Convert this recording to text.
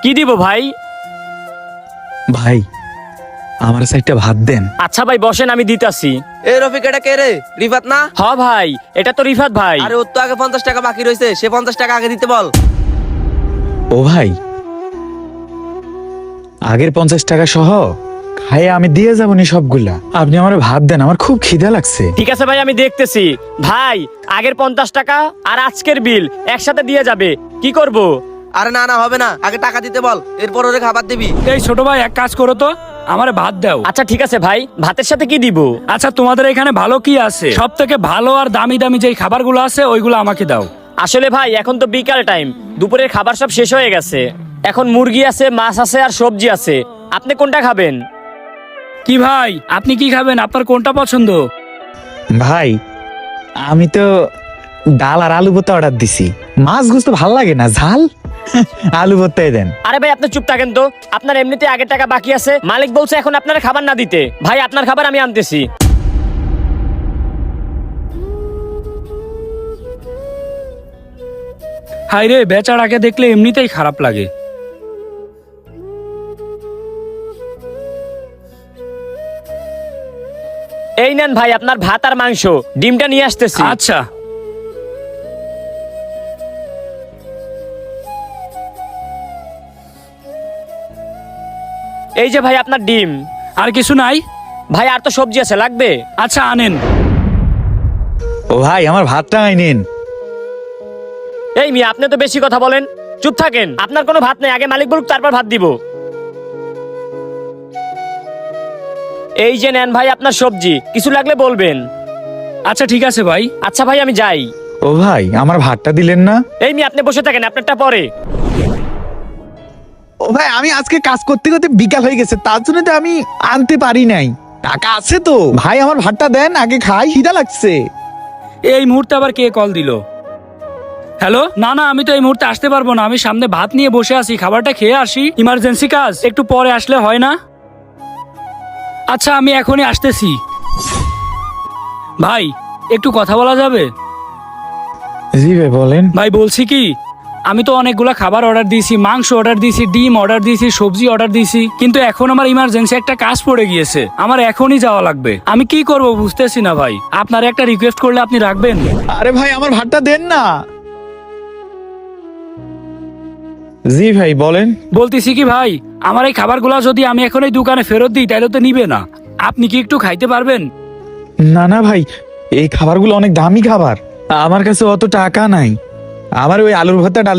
কি দিব ভাই? ভাই আমার সাইডটা ভাত দেন। আচ্ছা ভাই বসেন, আমি দিতাছি। এই রফিক, এটা কে রে? রিফাত না? হ ভাই, এটা তো রিফাত ভাই। আরে ওর তো আগে 50 টাকা বাকি রয়েছে, সে 50 টাকা আগে দিতে বল। ও ভাই, আগের 50 টাকা সহ খাইয়ে আমি দিয়ে যাবনি সবগুলা। আপনি আমার ভাত দেন, আমার খুব খিদা লাগছে। ঠিক আছে ভাই, আমি দেখতেছি। ভাই আগের 50 টাকা আর আজকের বিল একসাথে দিয়ে যাবে, কি করব? আরে না না, হবে না, আগে টাকা দিতে বল, এরপর ওরে খাবার দিবি। এই ছোট ভাই, এক কাজ করো তো, আমারে ভাত দাও। আচ্ছা ঠিক আছে ভাই, ভাতের সাথে কি দিব? আচ্ছা তোমাদের এখানে ভালো কি আছে? সব থেকে ভালো আর দামি দামি যেই খাবারগুলো আছে ওইগুলো আমাকে দাও। আসলে ভাই এখন তো বিকাল টাইম, দুপুরের খাবার সব শেষ হয়ে গেছে। এখন মুরগি আছে, মাছ আছে আর সবজি আছে। আপনি কোনটা খাবেন? কি ভাই, আপনি কি খাবেন? আপনার কোনটা পছন্দ? ভাই আমি তো ডাল আর আলু ভর্তা অর্ডার দিছি। মাছ গুছ তো ভাল লাগে না, ঝাল আলু ভর্তাই দেন। আরে ভাই আপনি চুপ থাকেন তো, আপনার এমনিতে আগের টাকা বাকি আছে। মালিক বলছে এখন আপনার খাবার না দিতে। ভাই আপনার খাবার আমি আনতেছি। হাই রে, বেচারাকে দেখলে এমনিতেই খারাপ লাগে। এই নেন ভাই আপনার ভাত আর মাংস, ডিমটা নিয়ে আসতেছি। আচ্ছা এই যে ভাই আপনার ডিম। আর কিছু নাই? ভাই আর তো সবজি আছে, লাগবে? আচ্ছা আনেন। ও ভাই আমার ভাতটা নিন। এই মিয়া, আপনি তো বেশি কথা বলেন। চুপ থাকেন, আপনার কোনো ভাত নেই, আগে মালিক বলুক তারপর ভাত দিব। এই যে নেন ভাই আপনার সবজি, কিছু লাগলে বলবেন। আচ্ছা ঠিক আছে ভাই। আচ্ছা ভাই আমি যাই। ও ভাই আমার ভাতটা দিলেন না। এই মিয়া আপনি বসে থাকেন, আপনারটা পরে। ও ভাই আমি আজকে কাজ করতে করতে বিকাল হয়ে গেছে, তার জন্য তো আমি আনতে পারি নাই। টাকা আছে তো ভাই, আমার ভাতটা দেন, আগে খাই, খিদা লাগছে। এই মুহূর্তে আবার কে কল দিল? হ্যালো, না না, আমি তো এই মুহূর্তে আসতে পারবো না। আমি সামনে ভাত নিয়ে বসে আছি, খাবারটা খেয়ে আসি, ইমার্জেন্সি কাজ, একটু পরে আসলে হয় না? আচ্ছা আমি এখনই আসতেছি। ভাই একটু কথা বলা যাবে? জি ভাই বলেন। ভাই বলছি কি, আমি তো অনেকগুলা খাবার অর্ডার দিয়েছি, মাংস অর্ডার দিয়েছি, ডিম অর্ডার দিয়েছি, সবজি অর্ডার দিয়েছি, কিন্তু এখন আমার ইমার্জেন্সি একটা কাজ পড়ে গিয়েছে, আমার এখনই যাওয়া লাগবে। আমি কি করব বুঝতেছি না ভাই, আপনার একটা রিকোয়েস্ট করলে আপনি রাখবেন? আরে ভাই আমার ভাতটা দেন না। জি ভাই বলেন। বলতেছি কি ভাই, আমার এই খাবারগুলো যদি আমি এখন এই দোকানে ফেরত দিই তাহলে তো নিবে না। আপনি কি একটু খাইতে পারবেন? না না ভাই, এই খাবারগুলো অনেক দামি খাবার, আমার কাছে অত টাকা নাই। আমার ওই আলুর ভর্তা ডাল